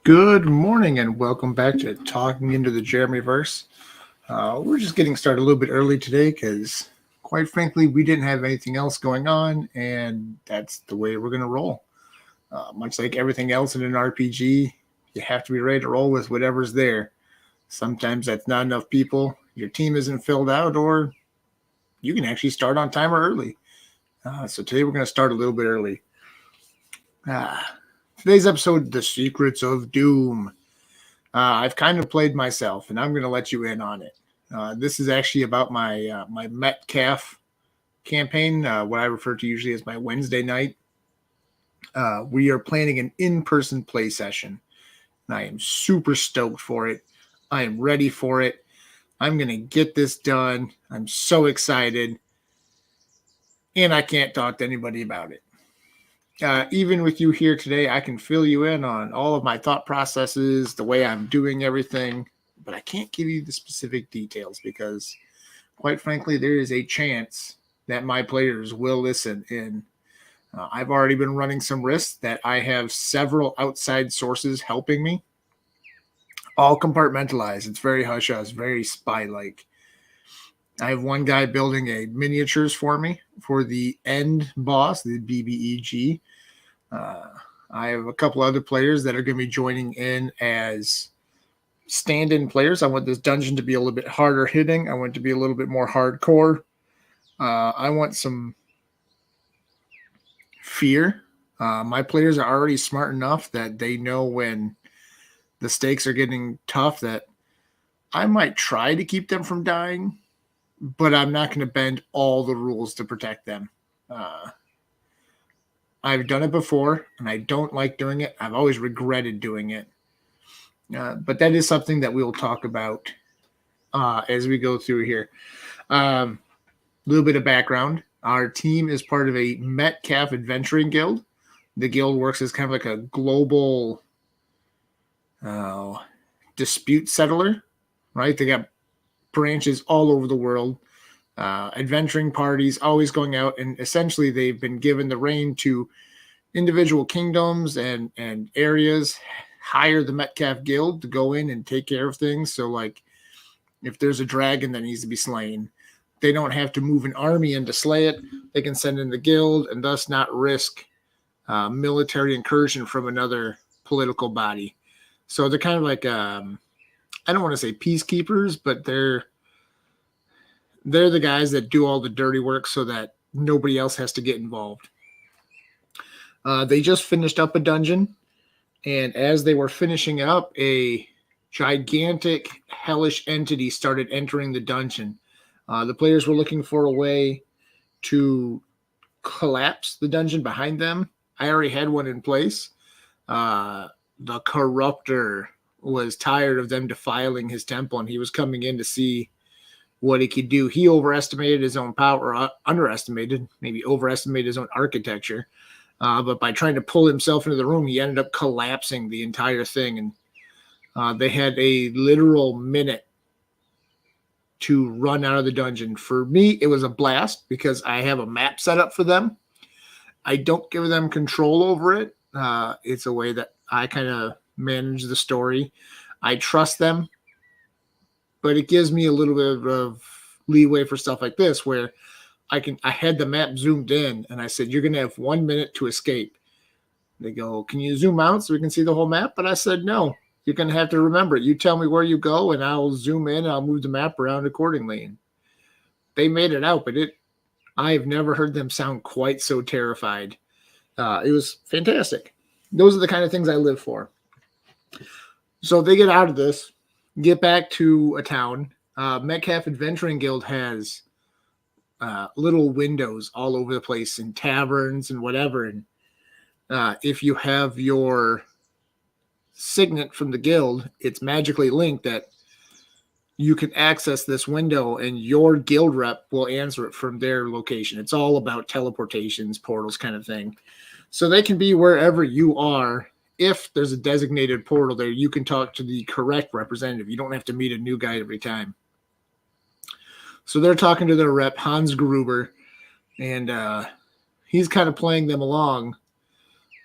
Good morning and welcome back to Talking into the Jeremyverse. We're just getting started a little bit early today because, quite frankly, we didn't have anything else going on, and that's the way we're going to roll. Much like everything else in an RPG, you have to be ready to roll with whatever's there. Sometimes that's not enough people, your team isn't filled out, or you can actually start on time or early. So today we're going to start a little bit early. Today's episode, The Secrets of Doom. I've kind of played myself, and I'm going to let you in on it. This is actually about my Metcalf campaign, what I refer to usually as my Wednesday night. We are planning an in-person play session, and I am super stoked for it. I am ready for it. I'm going to get this done. I'm so excited, and I can't talk to anybody about it. Even with you here today, I can fill you in on all of my thought processes, the way I'm doing everything, but I can't give you the specific details because, quite frankly, there is a chance that my players will listen in. I've already been running some risks that I have several outside sources helping me, all compartmentalized. It's very hush-hush, very spy-like. I have one guy building a miniatures for me for the end boss, the BBEG. I have a couple other players that are going to be joining in as stand-in players. I want this dungeon to be a little bit harder hitting. I want it to be a little bit more hardcore. I want some fear. My players are already smart enough that they know when the stakes are getting tough that I might try to keep them from dying, but I'm not going to bend all the rules to protect them. I've done it before, and I don't like doing it. I've always regretted doing it. But that is something that we'll talk about as we go through here. A little bit of background. Our team is part of a Metcalf Adventuring Guild. The guild works as kind of like a global dispute settler, right? They got branches all over the world. Adventuring parties always going out, and essentially they've been given the reign to individual kingdoms and areas, hire the Metcalf Guild to go in and take care of things. So, like, if there's a dragon that needs to be slain, they don't have to move an army in to slay it. They can send in the guild and thus not risk military incursion from another political body. So they're kind of like, I don't want to say peacekeepers, but they're the guys that do all the dirty work so that nobody else has to get involved. They just finished up a dungeon, and as they were finishing up, a gigantic hellish entity started entering the dungeon. The players were looking for a way to collapse the dungeon behind them. I already had one in place. The Corruptor was tired of them defiling his temple, and he was coming in to see what he could do. He overestimated his own power, maybe overestimated his own architecture. But by trying to pull himself into the room, he ended up collapsing the entire thing. And they had a literal minute to run out of the dungeon. For me, it was a blast because I have a map set up for them. I don't give them control over it. It's a way that I kind of manage the story. I trust them, but it gives me a little bit of leeway for stuff like this where I had the map zoomed in and I said, you're going to have 1 minute to escape. They go, can you zoom out so we can see the whole map? But I said, no, you're going to have to remember it. You tell me where you go and I'll zoom in and I'll move the map around accordingly. And they made it out, but I've never heard them sound quite so terrified. It was fantastic. Those are the kind of things I live for. So they get out of this, get back to a town. Metcalf Adventuring Guild has little windows all over the place in taverns and whatever. And if you have your signet from the guild, it's magically linked that you can access this window and your guild rep will answer it from their location. It's all about teleportations, portals kind of thing. So they can be wherever you are. If there's a designated portal there, you can talk to the correct representative. You don't have to meet a new guy every time. So they're talking to their rep, Hans Gruber, and he's kind of playing them along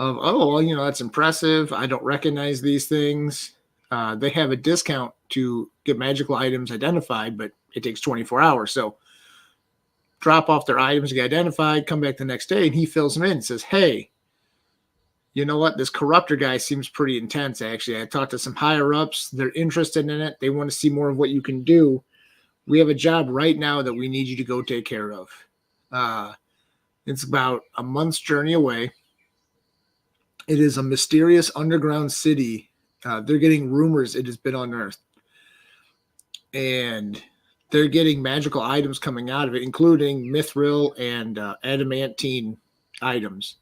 of, oh, well, that's impressive. I don't recognize these things. They have a discount to get magical items identified, but it takes 24 hours. So drop off their items to get identified, come back the next day, and he fills them in and says, hey, you know what? This corruptor guy seems pretty intense, actually. I talked to some higher ups. They're interested in it. They want to see more of what you can do. We have a job right now that we need you to go take care of. It's about a month's journey away. It is a mysterious underground city. They're getting rumors it has been unearthed. And they're getting magical items coming out of it, including mithril and adamantine items.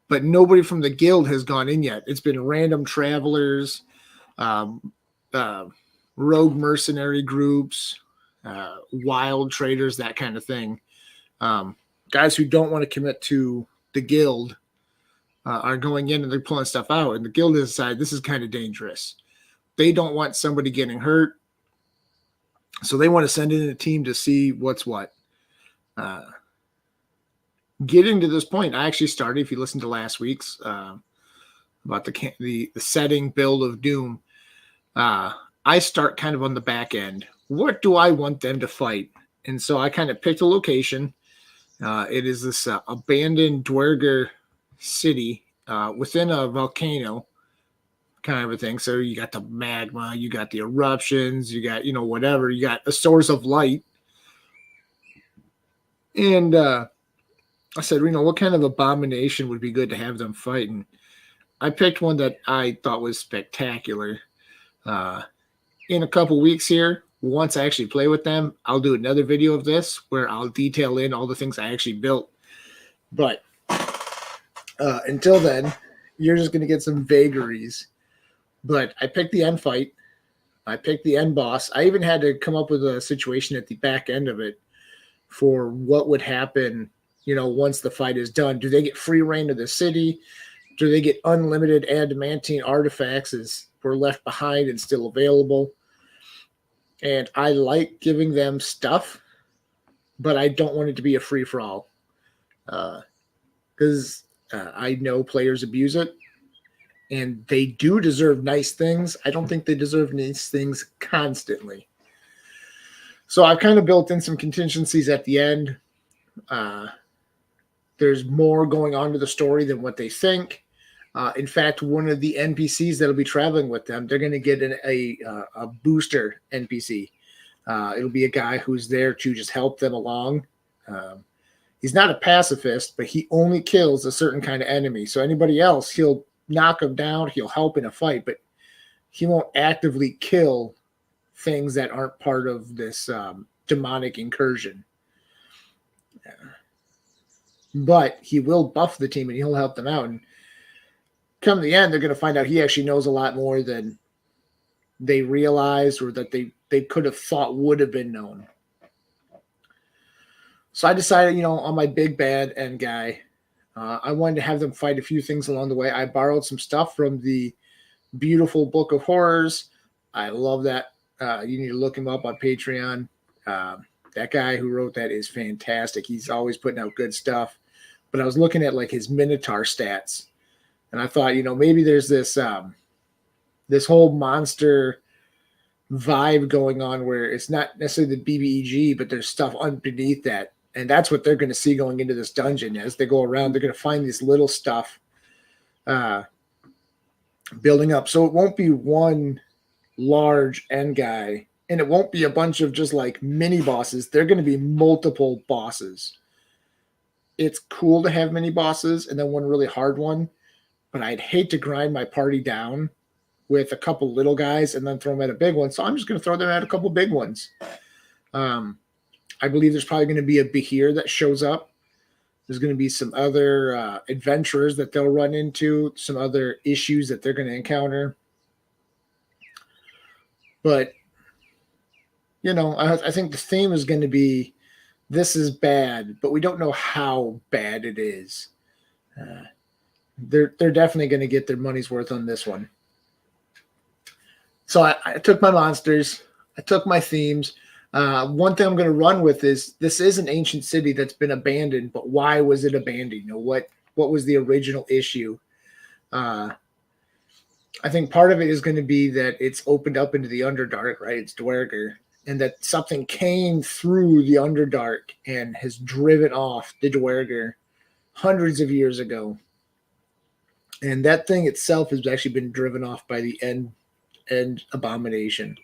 But nobody from the guild has gone in yet. It's been random travelers, rogue mercenary groups, wild traders, that kind of thing. Guys who don't want to commit to the guild are going in and they're pulling stuff out. And the guild has decided this is kind of dangerous. They don't want somebody getting hurt. So they want to send in a team to see what's what. Getting to this point, I actually started, if you listen to last week's about the setting build of Doom, I start kind of on the back end. What do I want them to fight? And so I kind of picked a location. It is this abandoned Dwerger city within a volcano kind of a thing. So you got the magma, you got the eruptions, you got, whatever. You got a source of light. And I said, what kind of abomination would be good to have them fight? And I picked one that I thought was spectacular. In a couple weeks here, once I actually play with them, I'll do another video of this where I'll detail in all the things I actually built. But until then, you're just going to get some vagaries. But I picked the end fight. I picked the end boss. I even had to come up with a situation at the back end of it for what would happen, once the fight is done. Do they get free reign of the city? Do they get unlimited adamantine artifacts as were left behind and still available? And I like giving them stuff, but I don't want it to be a free-for-all. Because I know players abuse it, and they do deserve nice things. I don't think they deserve nice things constantly. So I've kind of built in some contingencies at the end. There's more going on to the story than what they think. In fact, one of the NPCs that'll be traveling with them, they're going to get a booster NPC. It'll be a guy who's there to just help them along. He's not a pacifist, but he only kills a certain kind of enemy. So anybody else, he'll knock them down. He'll help in a fight, but he won't actively kill things that aren't part of this demonic incursion. But he will buff the team and he'll help them out. And come the end, they're going to find out he actually knows a lot more than they realized or that they could have thought would have been known. So I decided, on my big bad end guy, I wanted to have them fight a few things along the way. I borrowed some stuff from the beautiful Book of Horrors. I love that. You need to look him up on Patreon. That guy who wrote that is fantastic. He's always putting out good stuff. But I was looking at his Minotaur stats, and I thought, maybe there's this this whole monster vibe going on where it's not necessarily the BBEG, but there's stuff underneath that. And that's what they're going to see going into this dungeon. As they go around, they're going to find this little stuff building up. So it won't be one large end guy, and it won't be a bunch of just mini bosses. They're going to be multiple bosses. It's cool to have mini bosses and then one really hard one, but I'd hate to grind my party down with a couple little guys and then throw them at a big one. So I'm just going to throw them at a couple big ones. I believe there's probably going to be a Behir that shows up. There's going to be some other adventurers that they'll run into, some other issues that they're going to encounter. But, I think the theme is going to be, this is bad, but we don't know how bad it is. They're definitely going to get their money's worth on this one. So I took my monsters. I took my themes. One thing I'm going to run with is this is an ancient city that's been abandoned, but why was it abandoned? What was the original issue? Uh, I think part of it is going to be that it's opened up into the Underdark, right? It's Dwerger, and that something came through the Underdark and has driven off the Dwerger hundreds of years ago. And that thing itself has actually been driven off by the end abomination.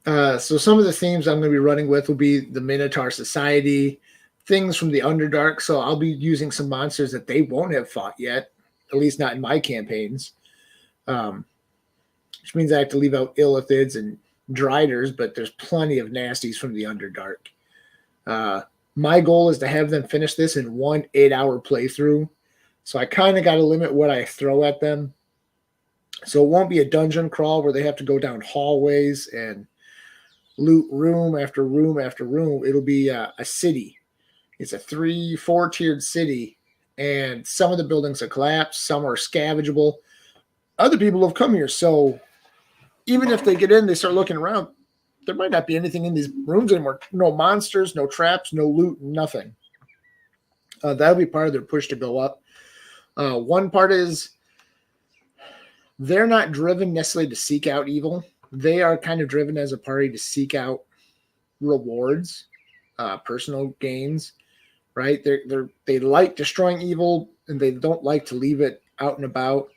So some of the themes I'm going to be running with will be the Minotaur Society, things from the Underdark. So I'll be using some monsters that they won't have fought yet, at least not in my campaigns. Which means I have to leave out Illithids and Driders, but there's plenty of nasties from the Underdark. My goal is to have them finish this in 1 8-hour playthrough. So I kind of got to limit what I throw at them. So it won't be a dungeon crawl where they have to go down hallways and loot room after room after room. It'll be a city. It's a 3-4 tiered city, and some of the buildings are collapsed, some are scavengeable. Other people have come here, so even if they get in, they start looking around, there might not be anything in these rooms anymore. No monsters, no traps, no loot, nothing. That'll be part of their push to go up. One part is they're not driven necessarily to seek out evil. They are kind of driven as a party to seek out rewards, personal gains, right? They like destroying evil, and they don't like to leave it out and about.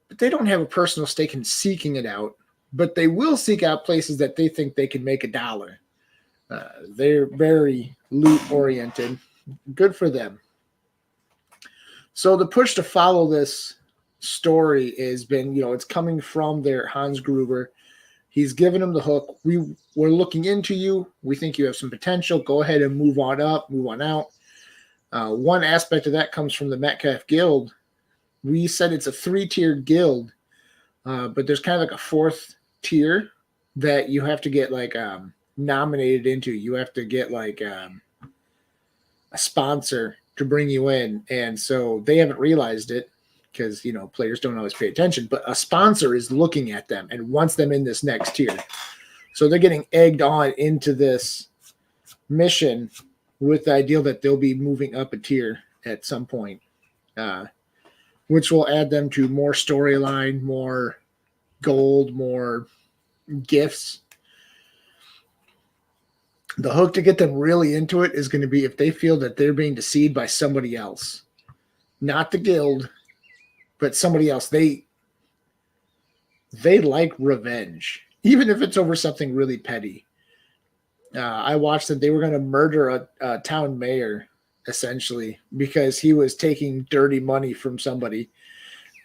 But they don't have a personal stake in seeking it out. But they will seek out places that they think they can make $1. They're very loot-oriented. Good for them. So the push to follow this story has been, it's coming from their Hans Gruber. He's given them the hook. We're looking into you. We think you have some potential. Go ahead and move on up, move on out. One aspect of that comes from the Metcalf Guild. We said it's a 3-tiered guild, but there's kind of like a 4th tier that you have to get nominated into. You have to get a sponsor to bring you in. And so they haven't realized it because, players don't always pay attention, but a sponsor is looking at them and wants them in this next tier. So they're getting egged on into this mission with the idea that they'll be moving up a tier at some point, which will add them to more storyline, more gold, more gifts. The hook to get them really into it is going to be if they feel that they're being deceived by somebody else, not the guild, but somebody else. They like revenge, even if it's over something really petty. I watched that they were going to murder a town mayor, essentially, because he was taking dirty money from somebody,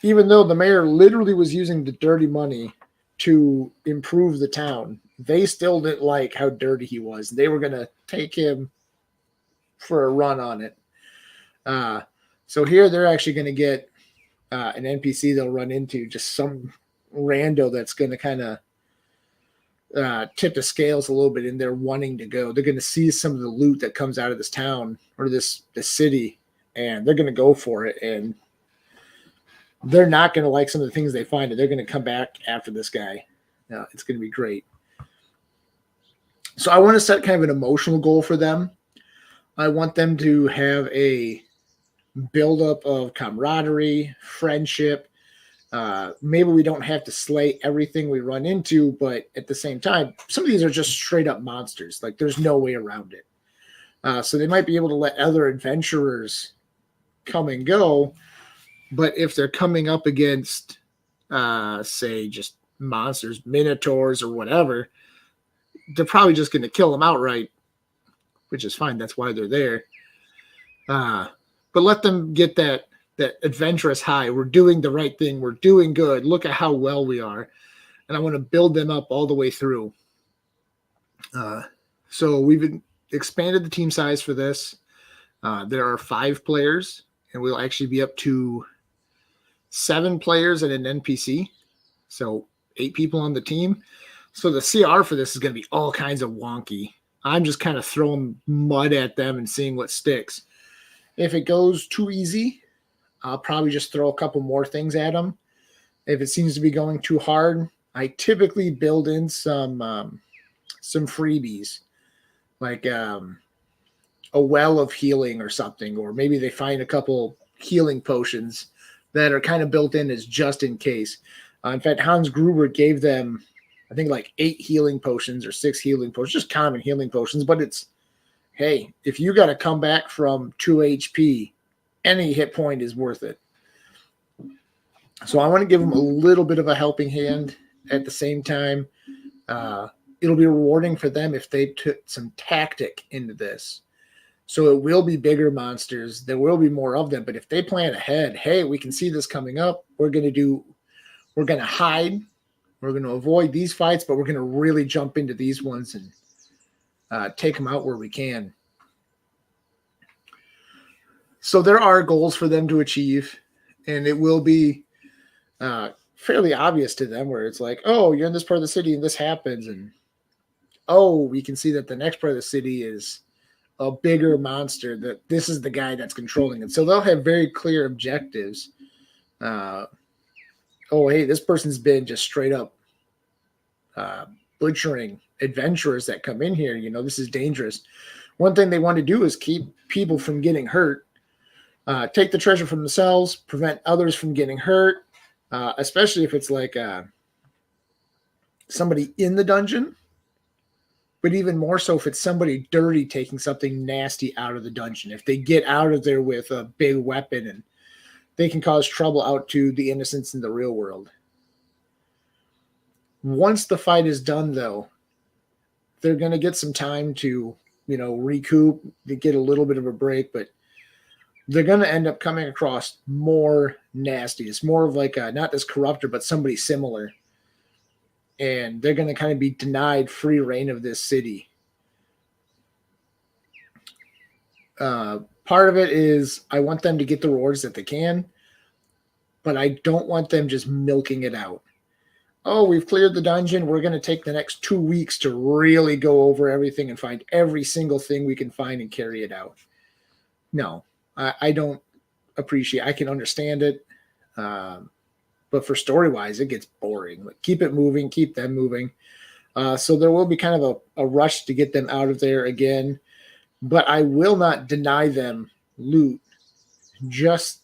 even though the mayor literally was using the dirty money to improve the town. They still didn't like how dirty he was. They were going to take him for a run on it. So here they're actually going to get an NPC they'll run into, just some rando that's going to kind of tip the scales a little bit in their wanting to go. They're going to see some of the loot that comes out of this town or this city, and they're going to go for it. And they're not going to like some of the things they find, and they're going to come back after this guy. It's going to be great. So I want to set kind of an emotional goal for them. I want them to have a buildup of camaraderie, friendship. Maybe we don't have to slay everything we run into, but at the same time, some of these are just straight up monsters. Like there's no way around it. So they might be able to let other adventurers come and go. But if they're coming up against, say, just monsters, minotaurs or whatever, they're probably just going to kill them outright, which is fine. That's why they're there. But let them get that adventurous high. We're doing the right thing. We're doing good. Look at how well we are. And I want to build them up all the way through. So we've expanded the team size for this. There are 5 players, and we'll actually be up to 7 players and an NPC. So 8 people on the team. So the CR for this is going to be all kinds of wonky. I'm just kind of throwing mud at them and seeing what sticks. If it goes too easy, I'll probably just throw a couple more things at them. If it seems to be going too hard, I typically build in some freebies, like a well of healing or something, or maybe they find a couple healing potions that are kind of built in as just in case. In fact, Hans Gruber gave them, I think, like 8 healing potions or 6 healing potions, just common healing potions. But it's, hey, if you got to come back from 2 HP, any hit point is worth it. So I want to give them a little bit of a helping hand at the same time. It'll be rewarding for them if they took some tactic into this. So it will be bigger monsters. There will be more of them. But if they plan ahead, hey, we can see this coming up. We're going to hide. We're going to avoid these fights, but we're going to really jump into these ones and take them out where we can. So there are goals for them to achieve, and it will be fairly obvious to them where it's like, oh, you're in this part of the city and this happens. And, oh, we can see that the next part of the city is a bigger monster, that this is the guy that's controlling it. So they'll have very clear objectives. Oh, hey, this person's been just straight up butchering adventurers that come in here. This is dangerous. One thing they want to do is keep people from getting hurt, take the treasure from themselves, prevent others from getting hurt, especially if it's like somebody in the dungeon. But even more so if it's somebody dirty taking something nasty out of the dungeon. If they get out of there with a big weapon, and they can cause trouble out to the innocents in the real world. Once the fight is done, though, they're going to get some time to, recoup, to get a little bit of a break, but they're going to end up coming across more nasty. It's more of like not this corruptor, but somebody similar. And they're going to kind of be denied free reign of this city. Part of it is I want them to get the rewards that they can, but I don't want them just milking it out. Oh, we've cleared the dungeon. We're going to take the next 2 weeks to really go over everything and find every single thing we can find and carry it out. No, I don't appreciate. I can understand it. But for story-wise, it gets boring. Like, keep it moving, keep them moving. So there will be kind of a rush to get them out of there again. But I will not deny them loot. Just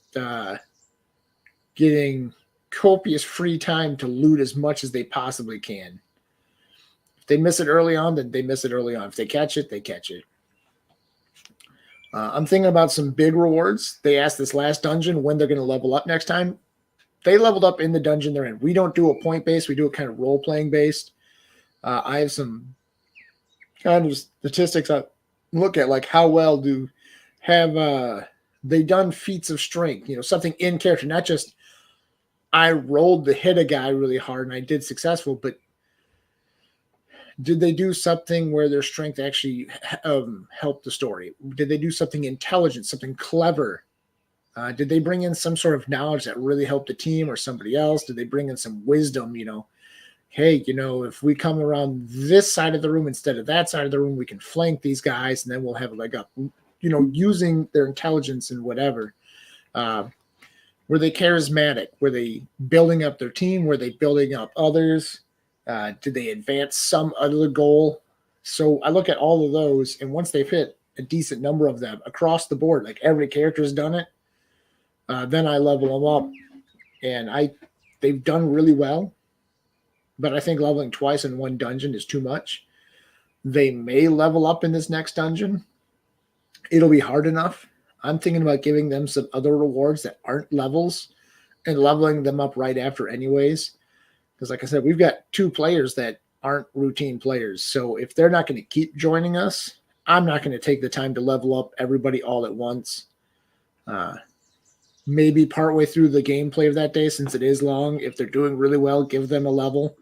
getting copious free time to loot as much as they possibly can. If they miss it early on, then they miss it early on. If they catch it, they catch it. I'm thinking about some big rewards. They asked this last dungeon when they're going to level up next time. They leveled up in the dungeon they're in. We don't do a point based. We do it kind of role playing based. I have some kind of statistics I look at, like how well have they done feats of strength, something in character, not just I rolled to hit a guy really hard and I did successful, but did they do something where their strength actually helped the story? Did they do something intelligent, something clever? Did they bring in some sort of knowledge that really helped the team or somebody else? Did they bring in some wisdom, hey, if we come around this side of the room instead of that side of the room, we can flank these guys and then we'll have a leg up, using their intelligence and whatever. Were they charismatic? Were they building up their team? Were they building up others? Did they advance some other goal? So I look at all of those, and once they've hit a decent number of them across the board, like every character has done it, then I level them up, and they've done really well. But I think leveling twice in one dungeon is too much. They may level up in this next dungeon. It'll be hard enough. I'm thinking about giving them some other rewards that aren't levels and leveling them up right after anyways. Because like I said, we've got 2 players that aren't routine players. So if they're not going to keep joining us, I'm not going to take the time to level up everybody all at once. Maybe partway through the gameplay of that day, since it is long, if they're doing really well, give them a level.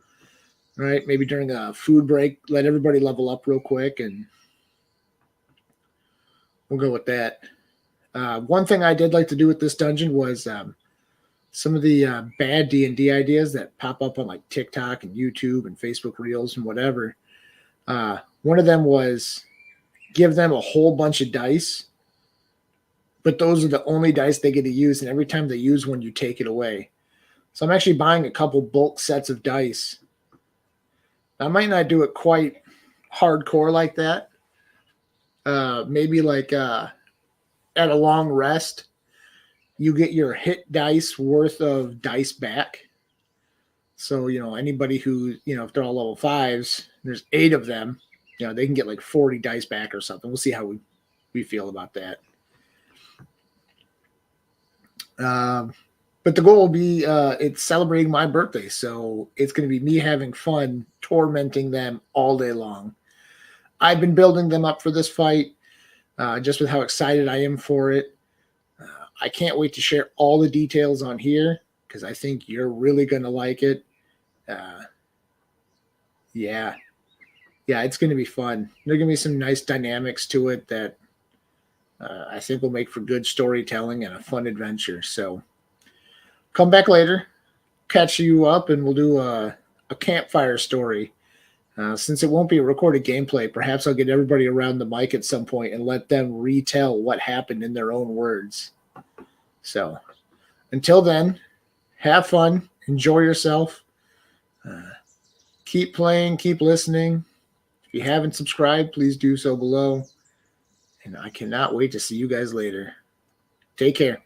Right? Maybe during a food break, let everybody level up real quick, and we'll go with that. One thing I did like to do with this dungeon was some of the bad D&D ideas that pop up on like TikTok and YouTube and Facebook Reels and whatever. One of them was give them a whole bunch of dice, but those are the only dice they get to use, and every time they use one, you take it away. So I'm actually buying a couple bulk sets of dice. I might not do it quite hardcore like that. Maybe like at a long rest, you get your hit dice worth of dice back. So, anybody who, if they're all level 5s, there's 8 of them, they can get like 40 dice back or something. We'll see how we feel about that. But the goal will be it's celebrating my birthday. So it's going to be me having fun, tormenting them all day long. I've been building them up for this fight, just with how excited I am for it. I can't wait to share all the details on here because I think you're really going to like it. Yeah, it's going to be fun. There are going to be some nice dynamics to it that I think will make for good storytelling and a fun adventure. So come back later, catch you up, and we'll do a campfire story. Since it won't be a recorded gameplay, perhaps I'll get everybody around the mic at some point and let them retell what happened in their own words. So until then, have fun, enjoy yourself, keep playing, keep listening. If you haven't subscribed, please do so below. And I cannot wait to see you guys later. Take care.